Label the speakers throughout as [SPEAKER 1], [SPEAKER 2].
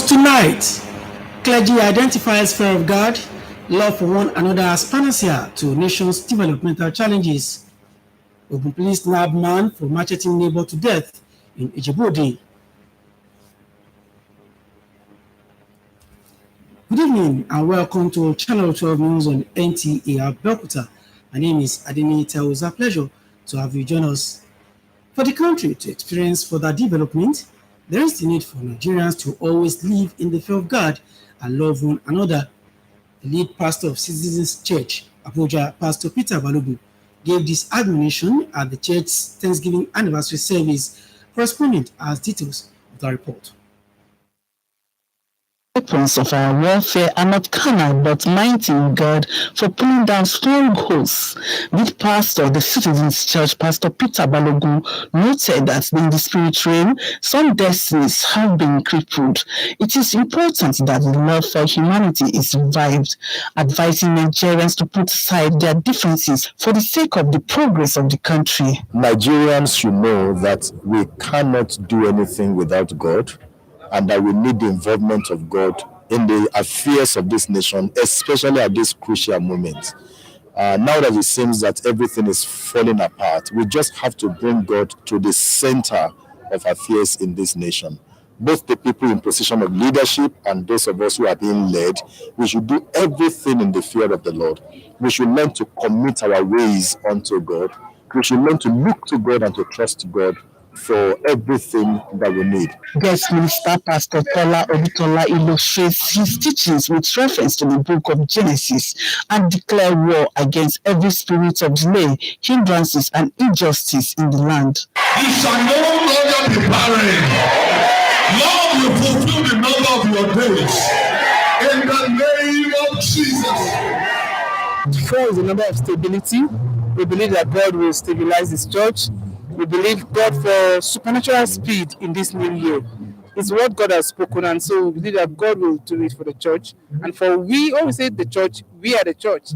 [SPEAKER 1] Tonight, clergy identifies fear of God, love for one another as panacea to nation's developmental challenges. Ogun police nab man for macheting neighbor to death in Ijebu-Ode. Good evening and welcome to Channel 12 News on Nta Abeokuta. My name is Nta. It's a pleasure to have you join us. For the country to experience further development, there is the need for Nigerians to always live in the fear of God and love one another. The lead pastor of Citizens Church, Abuja, Pastor Peter Balogun, gave this admonition at the church's Thanksgiving anniversary service. Correspondent has details of the report.
[SPEAKER 2] Weapons of our warfare are not carnal but mighty in God for pulling down strongholds. Lead pastor of the Citizens Church, Pastor Peter Balogun, noted that in the spirit realm, some destinies have been crippled. It is important that the love for humanity is revived, advising Nigerians to put aside their differences for the sake of the progress of the country.
[SPEAKER 3] Nigerians should know that we cannot do anything without God, and that we need the involvement of God in the affairs of this nation, especially at this crucial moment. Now that it seems that everything is falling apart, we just have to bring God to the center of affairs in this nation. Both the people in position of leadership and those of us who are being led, we should do everything in the fear of the Lord. We should learn to commit our ways unto God. We should learn to look to God and to trust God for everything that we need.
[SPEAKER 2] Guest Minister Pastor Tola Obitola illustrates his teachings with reference to the book of Genesis and declare war against every spirit of delay, hindrances, and injustice in the land.
[SPEAKER 4] You shall no longer be barren. Lord will fulfill the number of your days. In the name of Jesus.
[SPEAKER 5] 4 is the number of stability. We believe that God will stabilize His church. We believe God for supernatural speed in this new year. It's what God has spoken, and so we believe that God will do it for the church. And for we always say the church, we are the church.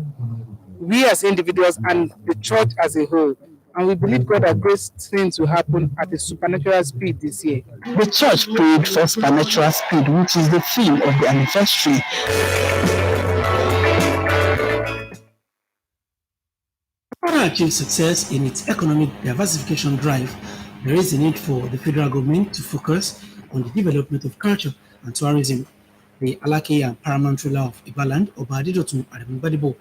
[SPEAKER 5] We as individuals and the church as a whole. And we believe God has great things to happen at a supernatural speed this year.
[SPEAKER 2] The church prayed for supernatural speed, which is the theme of the anniversary.
[SPEAKER 1] To achieve success in its economic diversification drive, there is a need for the federal government to focus on the development of culture and tourism. The Alake and paramount ruler of Ibaland, Oba Adedotun Aremu,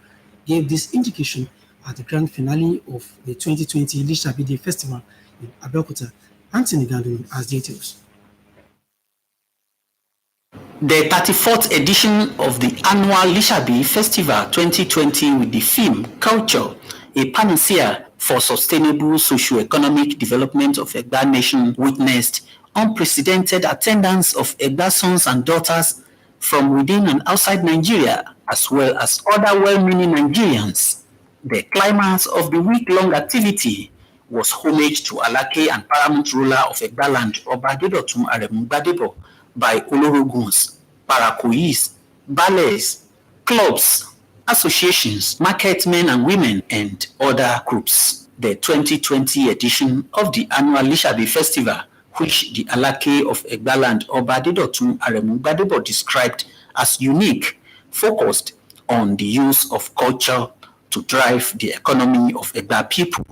[SPEAKER 1] gave this indication at the grand finale of the 2020 Lishabide Festival in Abeokuta. Anthony Gandun has details.
[SPEAKER 6] The 34th edition of the annual Lishabi Festival 2020 with the theme Culture, a panacea for sustainable socio-economic development of Egba Nation, witnessed unprecedented attendance of Egba sons and daughters from within and outside Nigeria, as well as other well-meaning Nigerians. The climax of the week-long activity was homage to Alake and paramount ruler of Egba land, Oba Adedotun Aremu Gbadebo, by Oloroguns, Parakoyis, ballets, clubs, associations, marketmen and women, and other groups. The 2020 edition of the annual Lishabi Festival, which the Alake of Egba land, Oba Adedotun Aremu Gbadebo, described as unique, focused on the use of culture to drive the economy of Egba people.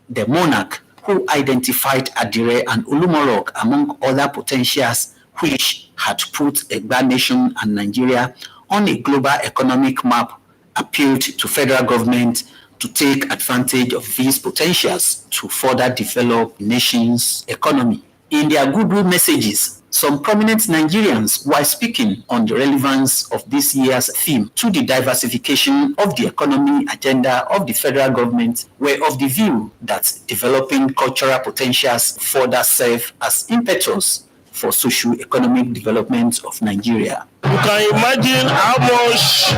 [SPEAKER 6] The monarch, who identified Adire and Olumorok among other potentials which had put Egba Nation and Nigeria on a global economic map, appealed to federal government to take advantage of these potentials to further develop the nation's economy. In their goodwill messages, some prominent Nigerians, while speaking on the relevance of this year's theme to the diversification of the economy agenda of the federal government, were of the view that developing cultural potentials further serve as impetus for socio-economic development of Nigeria.
[SPEAKER 7] You can imagine how much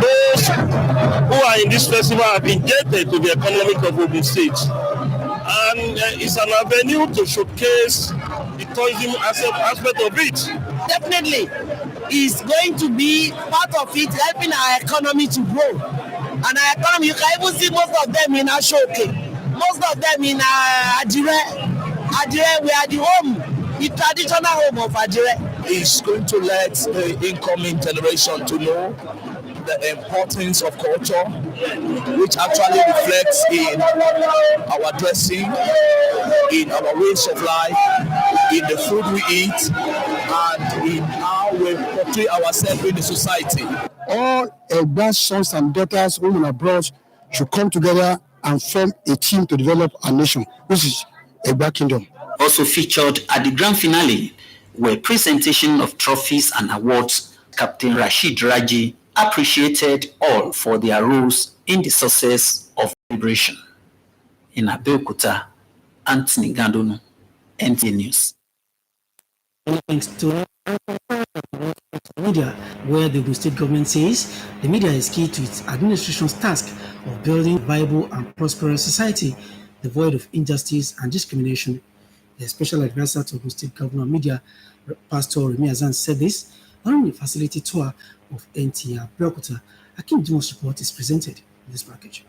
[SPEAKER 7] those who are in this festival have injected to the economic of Ogun State. And it's an avenue to showcase the tourism aspect of it.
[SPEAKER 8] Definitely, it's going to be part of it, helping our economy to grow. And our economy, you can even see most of them in Ashoke, most of them in Adire. Adire, we are the home, the traditional home of Adire.
[SPEAKER 9] is going to let the incoming generation to know the importance of culture, which actually reflects in our dressing, in our ways of life, in the food we eat, and in how we portray ourselves in the society.
[SPEAKER 10] All Egba's sons and daughters, home and abroad, should come together and form a team to develop our nation, which is Egba Kingdom.
[SPEAKER 6] Also featured at the grand finale were presentation of trophies and awards. Captain Rashid Raji appreciated all for their roles in the success of celebration. In Abeokuta, Anthony Gandonu, NTA News.
[SPEAKER 1] Thanks to media, where the Ogun State government says the media is key to its administration's task of building a viable and prosperous society devoid of injustice and discrimination. The special advisor to Ogun State Governor Media, Pastor Remi Azan, said this during the facility tour of Nta Abeokuta. Akim Dumo's report is presented in this package.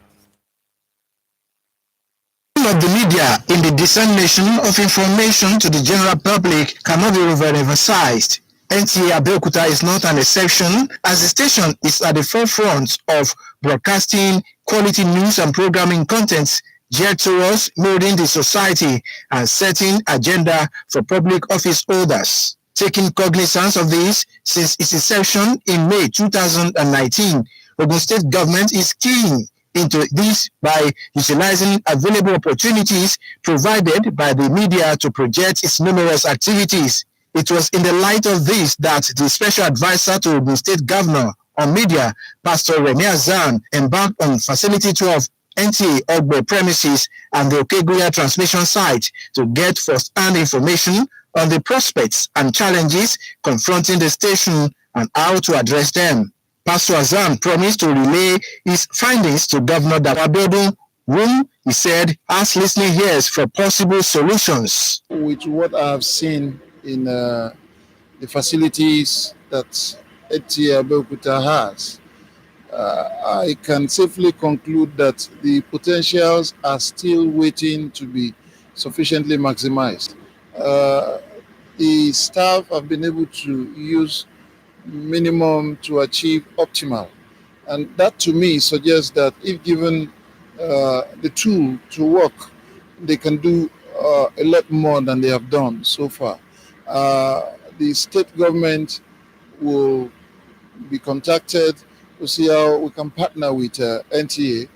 [SPEAKER 11] Of the media in the dissemination of information to the general public cannot be overemphasized. Nta Abeokuta is not an exception, as the station is at the forefront of broadcasting quality news and programming contents geared towards molding the society and setting agenda for public office holders. Taking cognizance of this, since its inception in May 2019, Ogun State government is keen into this by utilizing available opportunities provided by the media to project its numerous activities. It was in the light of this that the special advisor to the state governor on media, Pastor Remi Azan, embarked on facility tour of NTA Ogbe premises and the Okeguya transmission site to get first-hand information on the prospects and challenges confronting the station and how to address them. Pastor Azan promised to relay his findings to Governor Dawabedu, whom he said has listening ears for possible solutions.
[SPEAKER 10] With what I have seen in the facilities that Nta Abeokuta has, I can safely conclude that the potentials are still waiting to be sufficiently maximized. The staff have been able to use minimum to achieve optimal, and that to me suggests that if given the tool to work, they can do a lot more than they have done so far. The state government will be contacted to see how we can partner with NTA,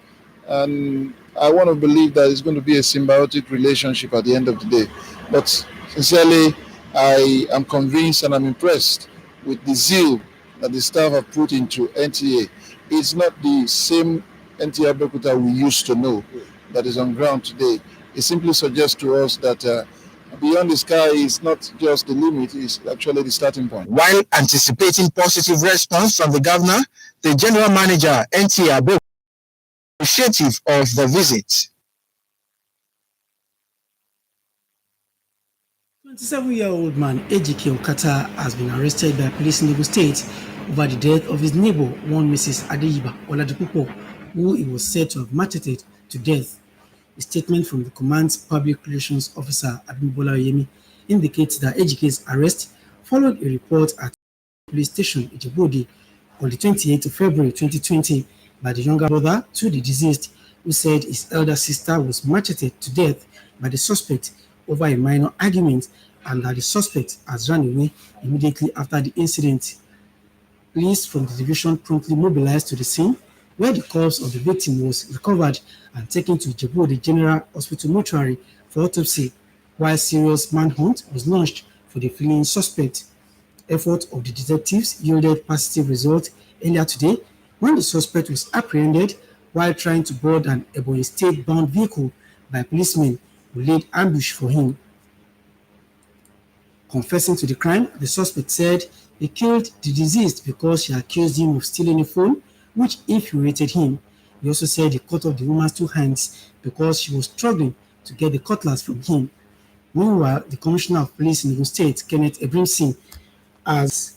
[SPEAKER 10] and I want to believe that it's going to be a symbiotic relationship at the end of the day. But sincerely, I am convinced and I'm impressed with the zeal that the staff have put into NTA. It's not the same Nta Abeokuta we used to know that is on ground today. It simply suggests to us that beyond the sky is not just the limit, it's actually the starting point.
[SPEAKER 11] While anticipating positive response from the governor, the general manager, Nta Abeokuta, appreciative of the visit.
[SPEAKER 1] 27-year-old man Ejike Okata has been arrested by police in Ogun State over the death of his neighbor, one Mrs. Adeyiba Oladipupo, who he was said to have macheted to death. A statement from the command's public relations officer, Abimbola Oyemi, indicates that Ejike's arrest followed a report at the police station Ijebode on the 28th of February 2020 by the younger brother to the deceased, who said his elder sister was macheted to death by the suspect over a minor argument, and that the suspect has run away immediately after the incident. Police from the division promptly mobilized to the scene, where the corpse of the victim was recovered and taken to Ijebode General Hospital mortuary for autopsy, while serious manhunt was launched for the fleeing suspect. Effort of the detectives yielded positive results earlier today when the suspect was apprehended while trying to board an Ebonyi State-bound vehicle by policemen who laid ambush for him. Confessing to the crime, the suspect said he killed the deceased because she accused him of stealing a phone, which infuriated him. He also said he cut off the woman's two hands because she was struggling to get the cutlass from him. Meanwhile, the Commissioner of Police in Ogun State, Kenneth Ebrimson, has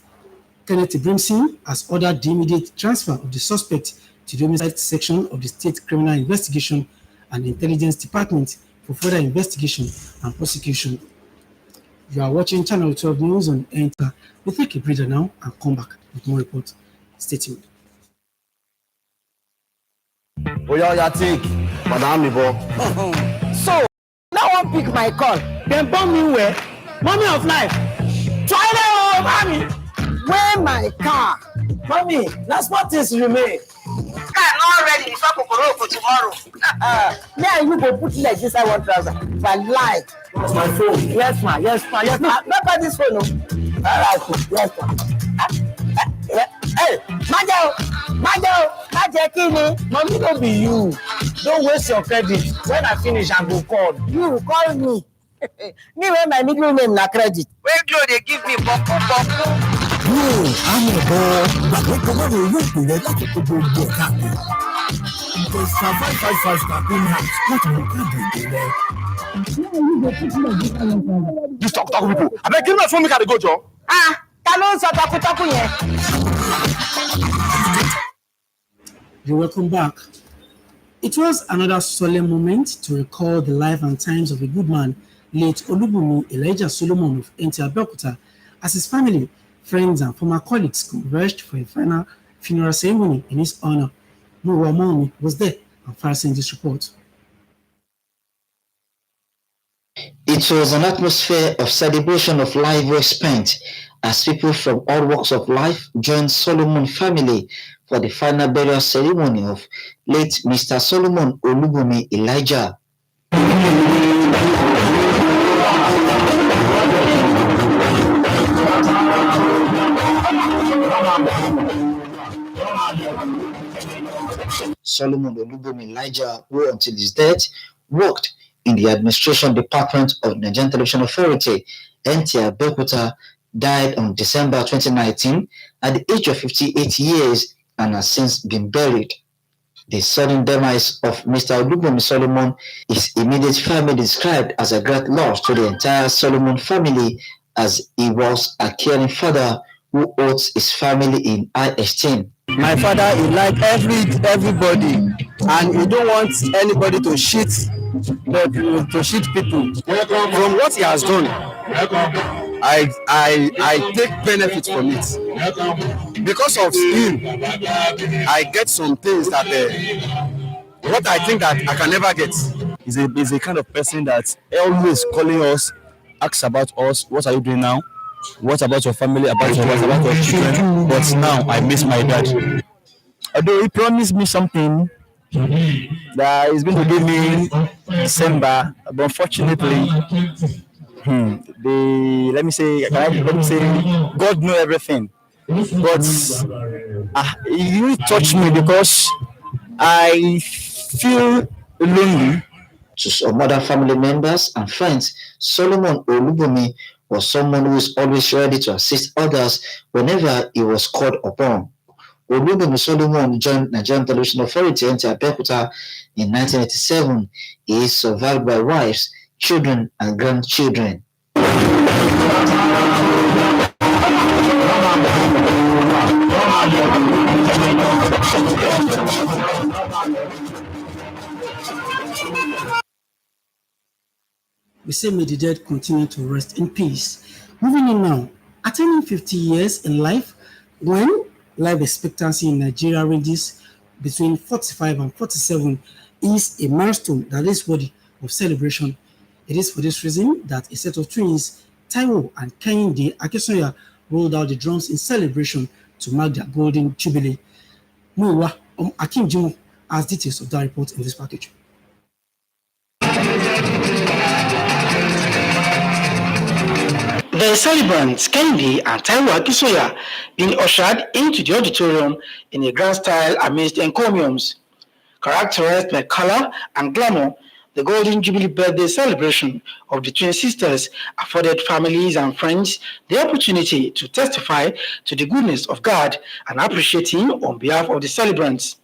[SPEAKER 1] ordered the immediate transfer of the suspect to the homicide section of the State Criminal Investigation and Intelligence Department for further investigation and prosecution. You are watching Channel 12 News on Enter. We take a breather now and come back with more reports. Stay tuned.
[SPEAKER 12] Take, Madam Ibo.
[SPEAKER 8] So, now one pick my call. Then bomb me where? Mommy of life. Toilet, oh, mommy. Where my car? Mommy, that's what is remain.
[SPEAKER 13] Car not ready before Kokoro for tomorrow.
[SPEAKER 8] Me and you go put like this, I want trouser. If I like.
[SPEAKER 12] That's my phone.
[SPEAKER 8] Yes, ma. Yes, ma. Yes, ma. Remember this phone, no? All right, yes, ma. Hey, Majo, Kini. Mommy, don't be you. Don't waste your credit. When I finish, I go call. You call me. Me when my middle name na credit.
[SPEAKER 13] Wait till they give me boku.
[SPEAKER 12] I'm a boy. But what the money you do, they like to go get happy. Because 555 campaign house, what will you do? This talk people. I beg give me a phone, make I go, Joe.
[SPEAKER 1] You're welcome back. It was another solemn moment to recall the life and times of a good man, late Olubunmi Elijah Solomon of Nta Abeokuta, as his family, friends, and former colleagues converged for a final funeral ceremony in his honor. Muwa Momi was there and fastened this report.
[SPEAKER 14] It was an atmosphere of celebration of life was spent as people from all walks of life joined Solomon family for the final burial ceremony of late Mr. Solomon Olubunmi Elijah. Solomon Olubunmi Elijah, who until his death worked in the administration department of Nigerian Television Authority, Nta Abeokuta, died on December 2019 at the age of 58 years and has since been buried. The sudden demise of Mr. Olubunmi Solomon is immediate family described as a great loss to the entire Solomon family, as he was a caring father who holds his family in high esteem.
[SPEAKER 12] My father, he liked everybody, and he don't want anybody to cheat people. From what he has done, I take benefit from it. Because of him, I get some things that what I think that I can never get. He's a kind of person that always calling us, asks about us, what are you doing now? What about your family? About your wife? About your children? But now I miss my dad. Although he promised me something that he's going to give me December, but unfortunately, let me say, God knows everything. But he really touched me because I feel lonely.
[SPEAKER 14] To some other family members and friends, Solomon Olubunmi was someone who is always ready to assist others whenever he was called upon. Olubunmi Solomon joined Nigerian Television Authority Nta Abeokuta in 1987. He is survived by wives, children, and grandchildren.
[SPEAKER 1] We say may the dead continue to rest in peace. Moving on now, attaining 50 years in life, when life expectancy in Nigeria ranges between 45 and 47, is a milestone that is worthy of celebration. It is for this reason that a set of twins, Taiwo and Kehinde Akesoya, rolled out the drums in celebration to mark their golden jubilee. Muwa Akim Jimo has details of that report in this package.
[SPEAKER 6] The celebrants, Kehinde and Taiwo Akesoya, being ushered into the auditorium in a grand style amidst encomiums. Characterized by color and glamour, the Golden Jubilee birthday celebration of the twin sisters afforded families and friends the opportunity to testify to the goodness of God and appreciate Him on behalf of the celebrants.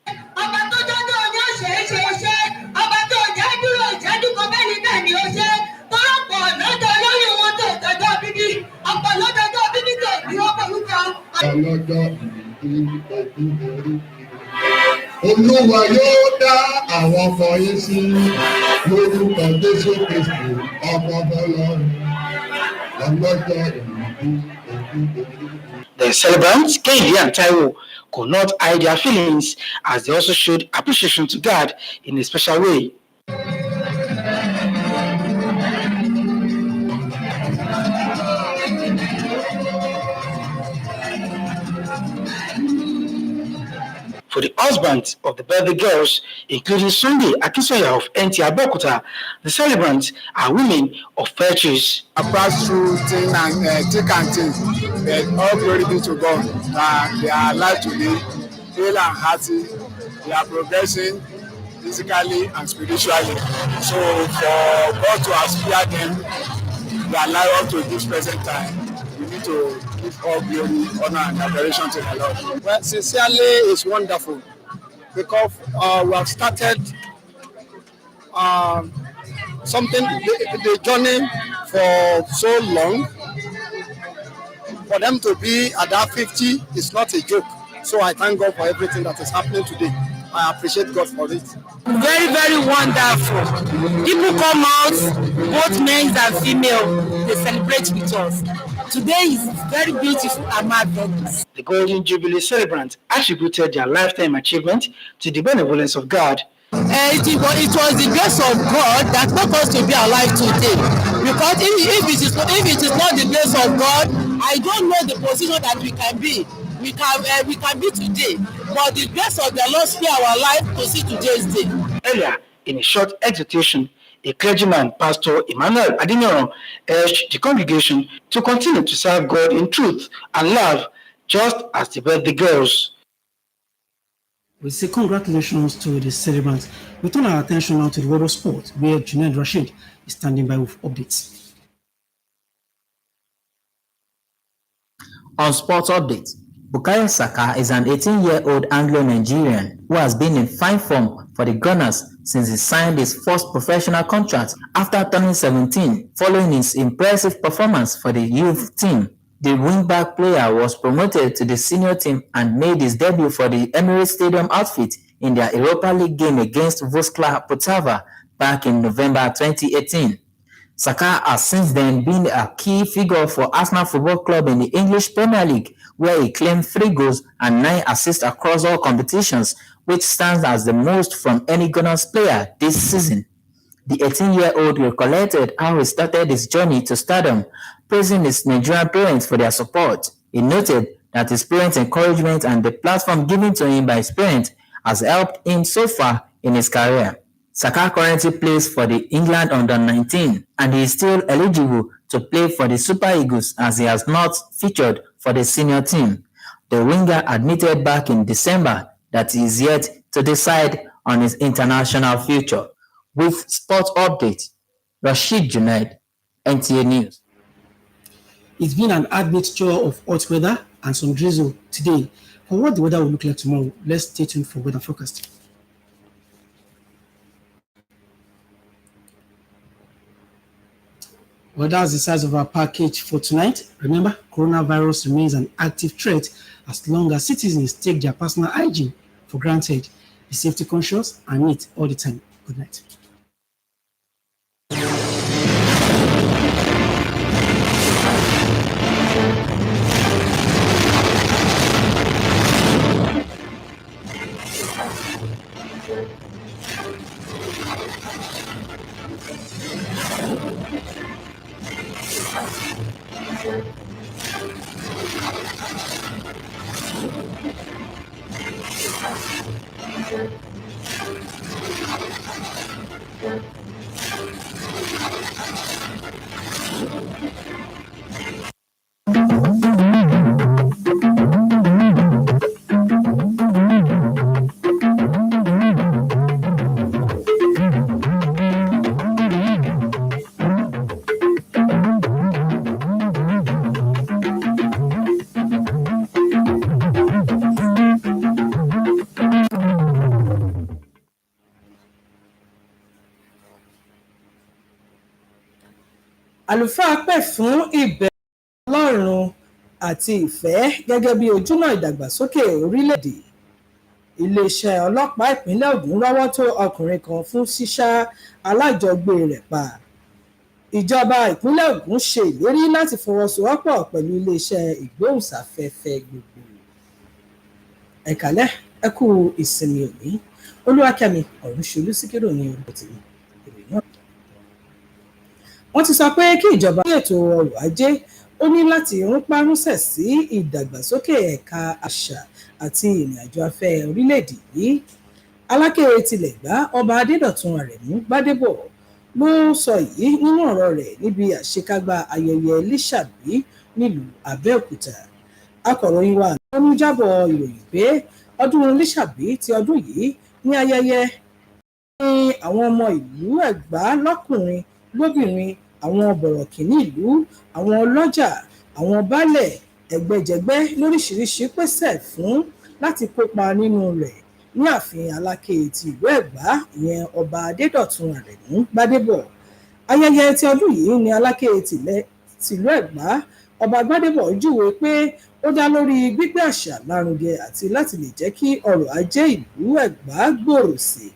[SPEAKER 4] Olúwa yóò dá àwọn ọkọ yín sí lórúkọ Jésù Kristi ọmọ Ọlọ́run.
[SPEAKER 6] The celebrants, Kehinde and Taiwo, could not hide their feelings as they also showed appreciation to God in a special way. For the husbands of the birthday girls, including Sunday Akisoya of Nta Abeokuta, the celebrants are women of virtues.
[SPEAKER 15] I passed through thick and thin, but all glory be to God. They are alive today, hale and hearty. They are progressing physically and spiritually. So for God to aspire them, they are alive up to this present time. We need to give all glory, honor, and adoration to the Lord. Well, sincerely, it's wonderful because we have started something, the journey for so long. For them to be at that 50 is not a joke. So I thank God for everything that is happening today. I appreciate God for it.
[SPEAKER 16] Very, very wonderful. People come out, both men and female, they celebrate with us. Today is very beautiful and marvelous.
[SPEAKER 6] The Golden Jubilee celebrants attributed their lifetime achievement to the benevolence of God.
[SPEAKER 16] It was the grace of God that made us to be alive today. Because if it is not the grace of God, I don't know the position that we can be. We can be today. But the grace of the Lord spare our life to see today's day.
[SPEAKER 6] Earlier, in a short exhortation, a clergyman, Pastor Emmanuel Adinoron, urged the congregation to continue to serve God in truth and love, just as the birthday girls.
[SPEAKER 1] We say congratulations to the celebrants. We turn our attention now to the world of sport, where Junaid Rashid is standing by with updates.
[SPEAKER 17] On sports updates, Bukayo Saka is an 18-year-old Anglo-Nigerian who has been in fine form for the Gunners since he signed his first professional contract after turning 17, following his impressive performance for the youth team. The wingback player was promoted to the senior team and made his debut for the Emirates Stadium outfit in their Europa League game against Voskla Potava back in November 2018. Saka has since then been a key figure for Arsenal Football Club in the English Premier League, where he claimed 3 goals and 9 assists across all competitions, which stands as the most from any Gunners player this season. The 18-year-old recollected how he started his journey to stardom, praising his Nigerian parents for their support. He noted that his parents' encouragement and the platform given to him by his parents has helped him so far in his career. Saka currently plays for the England under-19 and he is still eligible to play for the Super Eagles as he has not featured for the senior team. The winger admitted back in December that he is yet to decide on his international future. With sports updates, Rashid Junaid, NTA News.
[SPEAKER 1] It's been an admixture of hot weather and some drizzle today. For what the weather will look like tomorrow, let's stay tuned for weather forecast. Well, that's the size of our package for tonight. Remember, coronavirus remains an active threat as long as citizens take their personal hygiene for granted. Be safety conscious and neat all the time. Good night.
[SPEAKER 18] Àlùfáà pè fún ìbẹ̀rù Ọlọ́run àti ìfẹ́ gẹ́gẹ́ bí ojúnà ìdàgbàsókè orílẹ̀-èdè. Iléeṣẹ́ ọlọ́pàá ìpínlẹ̀ Ògùn rọ́wọ́ tó ọkùnrin kan fún ṣíṣá alájọgbé rẹ̀ pa. Ìjọba ìpínlẹ̀ Ògùn ṣe ìlérí láti fọwọ́sowọ́pọ̀ pẹ̀lú iléeṣẹ́ ìgbóhùnsáfẹ́fẹ́ gbogbo. Ẹ káalẹ́, ẹ kú ìsinmi òní. Olúwakẹ́mi Ọ̀rúnṣolú Síkírù ní orúkọ tèmi. Ìròyìn náà. Wọ́n ti sọ pé kí ìjọba ní ètò ọrọ̀ ajé ó ní láti rúnpárúnsẹ̀ sí ìdàgbàsókè ẹ̀ka àṣà àti ìrìnàjò afẹ́ orílẹ̀-èdè yìí. Aláké tilẹ̀gbá Ọba Adédọ̀tun Àrẹ̀mú Gbádébọ̀ ló sọ yìí nínú ọ̀rọ̀ rẹ̀ níbi àṣekágbá ayẹyẹ Lísàbí nílùú Abẹ́òkúta. Akọ̀ròyìn wa ló ń jábọ̀ ìròyìn pé ọdún Lísàbí ti ọdún yìí ní ayẹyẹ ní àwọn ọmọ ìlú Ẹ̀gbá lọ́kùnrin lóbìnrin, àwọn bọ̀rọ̀kìnní ìlú, àwọn ọlọ́jà, àwọn baálẹ̀, ẹgbẹ́jẹgbẹ́ lóríṣiríṣi pèsè fún láti kópa nínú rẹ̀ ní ààfin Aláké ti ìlú Ẹ̀gbá ìyẹn Ọba Adédọ̀tun Àrẹ̀mú Gbádébọ̀. Ayẹyẹ ti ọdún yìí ní Aláké tìlú Ẹ̀gbá Ọba Gbádébọ̀ júwe pé ó dá lórí gbígbé àṣà lárugẹ àti láti lè jẹ́ kí ọrọ̀ ajé ìlú Ẹ̀gbá gbòòrò sí.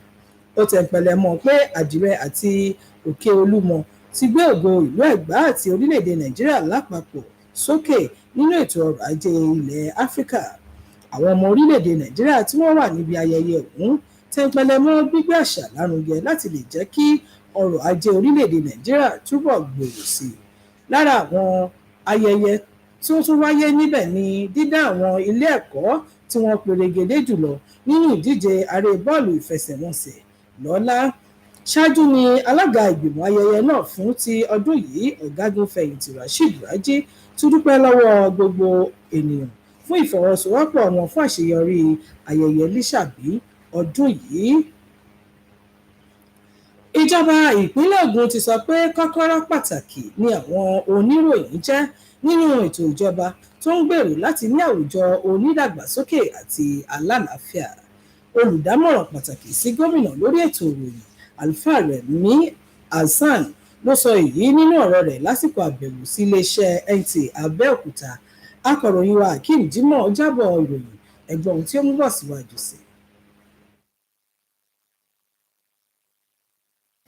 [SPEAKER 18] Ó tẹ̀pẹ̀lẹ̀ mọ́ pé àdìrẹ àti òkè Olúmọ ti gbé ògo ìlú Ẹ̀gbá àti orílẹ̀-èdè Nàìjíríà lápapọ̀ sókè nínú ètò ọrọ̀ ajé ilẹ̀ Áfíríkà. Àwọn ọmọ orílẹ̀-èdè Nàìjíríà tí wọ́n wà níbi ayẹyẹ ọ̀hún tẹ̀pẹ̀lẹ̀ mọ́ gbígbé àṣà lárugẹ láti lè jẹ́ kí ọrọ̀ ajé orílẹ̀-èdè Nàìjíríà túbọ̀ gbòòrò sí. Lára àwọn ayẹyẹ tí ó tún wáyé níbẹ̀ ni dídá àwọn ilé ẹ̀kọ́ tí wọ́n perégedé jùlọ nínú ìdíje aré bọ́ọ̀lù ìfẹsẹ̀wọnsẹ̀ lọ́lá. Ṣáájú ni alága ìgbìmọ̀ ayẹyẹ náà fún ti ọdún yìí ọ̀gágun fẹ̀yìntì Rasheed Raji tún dúpẹ́ lọ́wọ́ gbogbo ènìyàn fún ìfọwọ́sowọ́pọ̀ wọn fún àṣeyọrí ayẹyẹ Lísàbí ọdún yìí. Ìjọba ìpínlẹ̀ Ògùn ti sọ pé kọ́kọ́rọ́ pàtàkì ni àwọn oníròyìn jẹ́ nínú ètò ìjọba tó ń gbèrò láti ní àwùjọ onídàgbàsókè àti alálàáfíà. Olùdámọ̀ràn pàtàkì sí gómìnà lórí ètò ìròyìn Alfa Rẹ̀mí Hasan ló sọ èyí nínú ọ̀rọ̀ rẹ̀ lásìkò àbẹ̀wò sí iléeṣẹ́ Nta Abeokuta. Akọ̀ròyìn wa Akeem Jimoh jábọ̀ ìròyìn ẹ̀gbọ́n tí ó mú bọ̀ síwájú sí.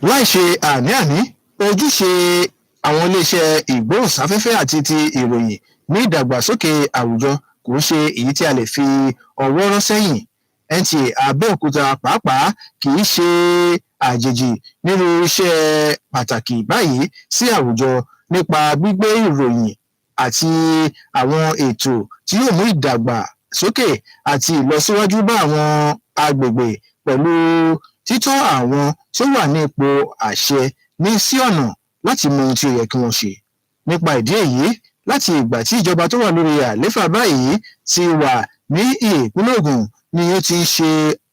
[SPEAKER 11] láì ṣe àní-àní ojúṣe àwọn iléeṣẹ́ ìgbóhùnsáfẹ́fẹ́ àti ti ìròyìn ní ìdàgbàsókè àwùjọ kò ṣe èyí tí a lè fi ọwọ́ rọ́ sẹ́yìn. Nta Abeokuta pàápàá kì í ṣe àjèjì nínú iṣẹ́ pàtàkì báyìí sí àwùjọ nípa gbígbé ìròyìn àti àwọn ètò tí yóò mú ìdàgbàsókè àti ìlọsíwájú bá àwọn agbègbè pẹ̀lú títọ́ àwọn tí ó wà ní ipò àṣẹ ní sí ọ̀nà láti mọ ohun tí ó yẹ kí wọ́n ṣe. Nípa ìdí èyí, láti ìgbà tí ìjọba tó wà lórí àlééfà báyìí ti wà ní ìpínlẹ̀ Ògùn ni ó ti ń ṣe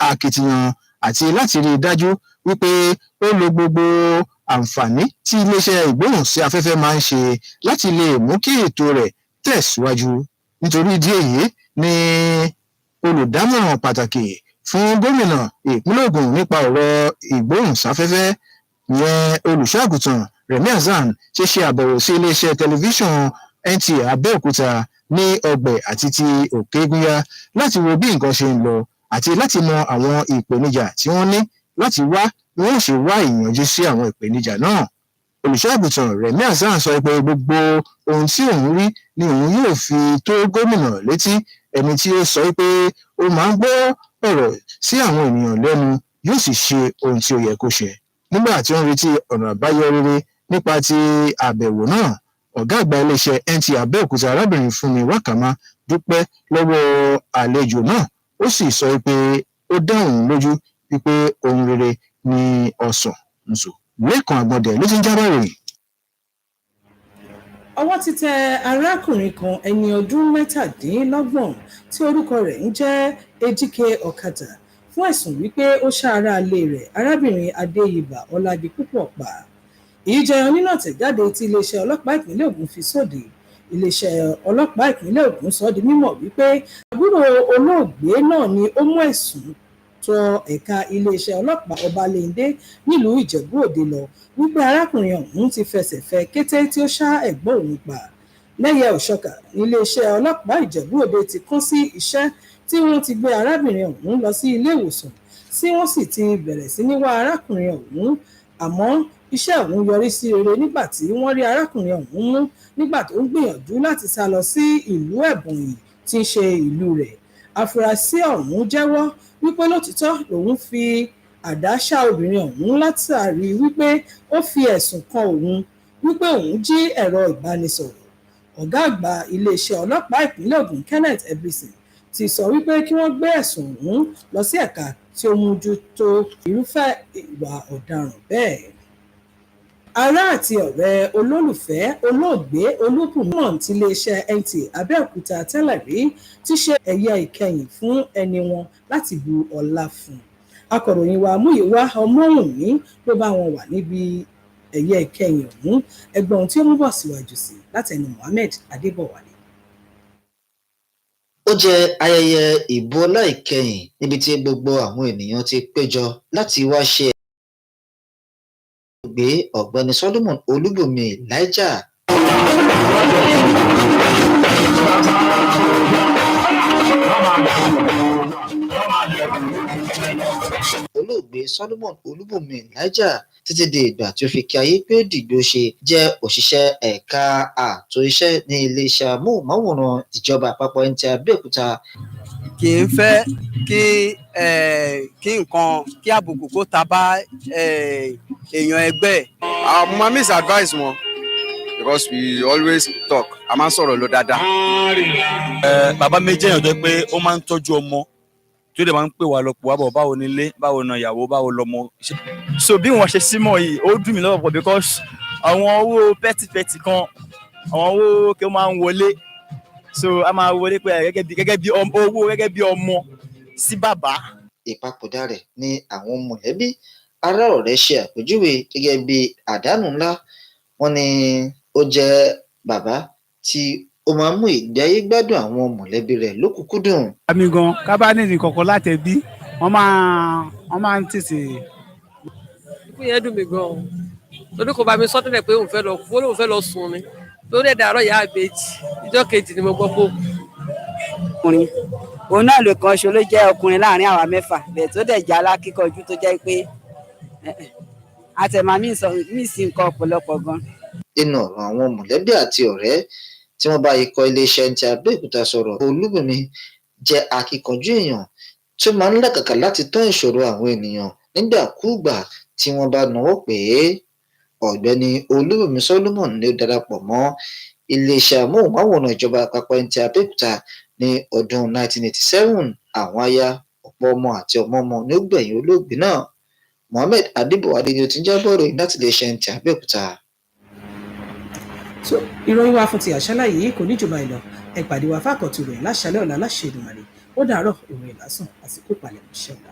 [SPEAKER 11] akitiyan àti láti rí i dájú wípé ó lo gbogbo àǹfààní tí iléeṣẹ́ ìgbóhùnsáfẹ́fẹ́ máa ń ṣe láti lè mú kí ètò rẹ̀ tẹ̀síwájú. Nítorí ìdí èyí ni olùdámọ̀ràn pàtàkì fún gómìnà ìpínlẹ̀ Ògùn nípa ọ̀rọ̀ ìgbóhùnsáfẹ́fẹ́ ìyẹn olùṣọ́-àgùntàn Rẹ̀mí Hasan ṣe àbẹ̀wò sí iléeṣẹ́ tẹlifíṣàn Nta Abeokuta ní Ọgbẹ̀ àti ti Òkè-Gúnyá láti wo bí nǹkan ṣe ń lọ àti láti mọ àwọn ìpèníjà tí wọ́n ní láti wá bí wọ́n ṣe wá ìyànjú sí àwọn ìpèníjà náà. Olùṣọ́-àgùntàn Rẹ̀mí Hasan sọ pé gbogbo ohun tí òun rí ni òun yóò fi tó gómìnà létí, ẹni tí ó sọ pé ó máa ń gbọ́ ọ̀rọ̀ sí àwọn ènìyàn lẹ́nu yóò sì ṣe ohun tí ó yẹ kó ṣe. Nígbà tí wọ́n retí ọ̀nà àbáyọ rere nípa ti àbẹ̀wò náà, ọ̀gá àgbà iléeṣẹ́ Nta Abeokuta arábìnrin Fúnmi Wákàmá dúpẹ́ lọ́wọ́ àlejò náà, ó sì sọ pé ó dá òun lójú wípé ohun rere ni ọ̀sán nso. Lẹ́kan Àgbọ̀ndẹ̀ ló ti ń jábọ̀ ròyìn.
[SPEAKER 18] Ọwọ́ ti tẹ arákùnrin kan ẹni ọdún 27 tí orúkọ rẹ̀ ń jẹ́ Ejike Ọ̀kadà fún ẹ̀sùn wípé ó ṣá aráalé rẹ̀ arábìnrin Adéyìbá Ọládipúpọ̀ pa. Èyí jẹyọ nínú àtẹ̀jáde tí iléeṣẹ́ ọlọ́pàá ìpínlẹ̀ Ògùn fi sóde. Iléeṣẹ́ ọlọ́pàá ìpínlẹ̀ Ògùn sọ di mímọ̀ wípé àbúrò olóògbé náà ni ó mú ẹ̀sùn tọ ẹ̀ka iléeṣẹ́ ọlọ́pàá Ọbalẹ́ndé nílùú Ìjẹ̀bú Òde lọ wípé arákùnrin ọ̀hún ti fẹsẹ̀ fẹ́ kété tí ó ṣá ẹ̀gbọ́n òun pa. Lẹ́yẹ òṣọ́kà níléeṣẹ́ ọlọ́pàá Ìjẹ̀bú Òde ti kún sí iṣẹ́ tí wọ́n ti gbé arábìnrin ọ̀hún lọ sí ilé ìwòsàn tí wọ́n sì ti bẹ̀rẹ̀ sí ní wá arákùnrin ọ̀hún, àmọ́ Iṣẹ́ ọ̀hún yọrí sí rere nígbà tí wọ́n rí arákùnrin ọ̀hún mú nígbà tó ń gbìyànjú láti sá lọ sí ìlú Ebonyi tí ń ṣe ìlú rẹ̀. Afurasí ọ̀hún jẹ́wọ́ wípé lótìítọ́ lòun fi àdá ṣá obìnrin ọ̀hún látàrí wípé ó fi ẹ̀sùn kan òun wípé òun jí ẹ̀rọ ìbánisọ̀rọ̀. Ọ̀gá àgbà iléeṣẹ́ ọlọ́pàá ìpínlẹ̀ Ògùn Kenneth Ebrison ti sọ wípé kí wọ́n gbé ẹ̀sùn ọ̀hún lọ sí ẹ̀ka tí ó mójútó irúfẹ́ ìwà ọ̀daràn bẹ́ẹ̀. Ará àti ọ̀rẹ́ olólùfẹ́ olóògbé Olúbùnmọ̀ ti iléeṣẹ́ Nta Abeokuta tẹ́lẹ̀ rí ti ṣe ẹ̀yẹ ìkẹyìn fún ẹni wọn láti bu ọlá fún. Akọ̀ròyìn wa Múyìwá Ọmọ́wùnmí ló bá wọn wà níbi ẹ̀yẹ ìkẹyìn ọ̀hún. Ẹgbọ́n tí ó mú bọ̀ síwájú sí látẹnu Mohammed Adébọ̀wálé.
[SPEAKER 14] Ó jẹ́ ayẹyẹ ìbu ọlá ìkẹyìn níbi tí gbogbo àwọn ènìyàn ti péjọ láti wá ṣe gbé ọ̀gbẹ́ni Solomon Olúbùnmi Elijah. Olóògbé Solomon Olúbùnmi Elijah títí di ìgbà tí ó fi kí ayé pé dìgbò ṣe jẹ́ òṣìṣẹ́ ẹ̀ka ààtò iṣẹ́ ní iléeṣẹ́ amóhùnmáwòrán ìjọba àpapọ̀ Nta Abeokuta.
[SPEAKER 19] Kì í fẹ́ kí nǹkan kí àbùkù kó ta bá èèyàn ẹgbẹ́.
[SPEAKER 12] Mo miss advice wọn because we always talk a máa ń sọ̀rọ̀ lọ dáadáa.
[SPEAKER 20] Bàbá mi jẹ́ èèyàn tó pé ó máa ń tọ́jú ọmọ tó dẹ̀ máa ń pè wá lọ pò wá bọ̀ báwo nílé báwo na ìyàwó báwo lọmọ.
[SPEAKER 21] So bí wọ́n ṣe símọ̀ yìí ó dùn mí lọ́wọ́ pọ̀ because àwọn owó pẹ́tipẹ́ti kan àwọn owó kí ó máa ń wọlé so a máa wọlé pé gẹ́gẹ́ bí ọmọ sí bàbá.
[SPEAKER 14] Ìpapòdà rẹ̀ ní àwọn mọ̀lẹ́bí ará ọ̀rẹ́ ṣe àpèjúwe gẹ́gẹ́ bí àdánù ńlá. Wọ́n ní ó jẹ́ bàbá tí ó máa ń mú ìgbé ayé gbádùn àwọn mọ̀lẹ́bí rẹ̀ lókùnkúndùn.
[SPEAKER 5] àmì gan kábàánì kọ̀ọ̀kan láti ẹbí wọ́n máa ń tètè.
[SPEAKER 22] ikú yẹn dùn mí gan torí kò bá mi sọ tẹ́lẹ̀ pé òun fẹ́ lọ sùn ni lórí ẹ̀dá àárọ̀ ìyá àbèjì ìjọ́ kejì ni mo gbọ́ pé
[SPEAKER 23] ọkùnrin òun náà lè kan ṣo ló jẹ́ ọkùnrin láàrin àwa mẹ́fà bẹ́ẹ̀ tó dẹ̀ jẹ́ alákíkanjú tó jẹ́ pé àtẹ̀má mi sí nǹkan ọ̀pọ̀lọpọ̀ gan.
[SPEAKER 14] Nínú ọ̀rọ̀ àwọn mọ̀lẹ́bí àti ọ̀rẹ́ tí wọ́n bá ikọ̀ iléeṣẹ́ Nta Abeokuta sọ̀rọ̀, Olúbùnmi jẹ́ akíkanjú èèyàn tí ó máa ń làkàkà láti tán ìṣòro àwọn ènìyàn nígbàkúùgbà tí wọ́n bá náwó pé ọ̀gbẹ́ni Olúbùnmi Solomon ní ó darapọ̀ mọ́ iléeṣẹ́ amóhùnmáwòrán ìjọba àpapọ̀ Nta Abeokuta ní ọdún 1987. Àwọn aya, ọ̀pọ̀ ọmọ àti ọmọ-ọmọ ní ó gbẹ̀yìn olóògbé náà. Mohammed Adébọ̀wálé ni ó ti ń jábọ̀ ròyìn láti iléeṣẹ́ Nta Abeokuta.
[SPEAKER 18] So ìròyìn wa fún ti àṣálẹ́ yìí kò ní jù báyìí lọ. Ẹ pàdé wa fákọ̀tù rẹ̀ láṣálẹ́ ọ̀la láṣẹ Èdùmàrè. Ó dàárọ̀ ìròyìn lásán àsìkò ìpalẹ̀mọ́ iṣẹ́ ọ̀la.